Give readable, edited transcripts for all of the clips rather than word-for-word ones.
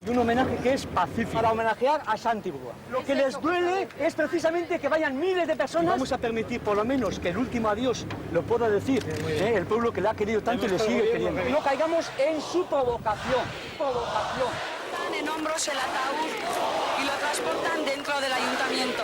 Un homenaje que es pacífico. Para homenajear a Santi Brouard. Lo que les duele es precisamente que vayan miles de personas. Vamos a permitir por lo menos que el último adiós lo pueda decir el pueblo que le ha querido tanto y le sigue queriendo. No caigamos en su provocación. Llevan en hombros el ataúd y lo transportan dentro del ayuntamiento.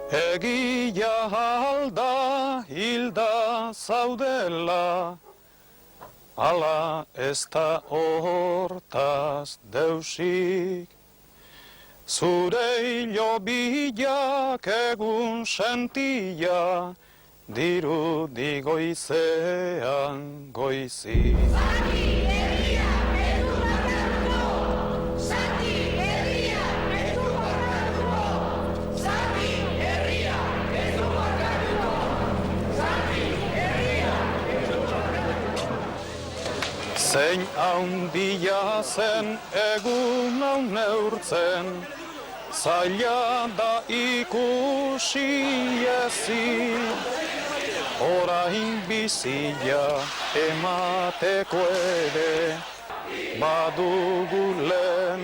Egia alda hilda zaudela, ala ez da hortaz deusik. Zure hilo bilak egun sentia, dirudi goizean goizik. Zein haundia zen egun hau neurtzen, zaila da ikusi ezin. Orain bizia emateko ere, badugu lehen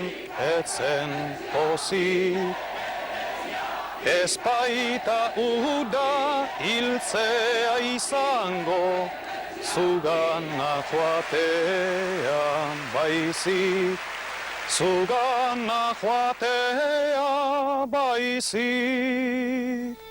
etzen pozik. Ez baita uda hiltzea izango, zugana joatea baizik, zugana joatea baizik.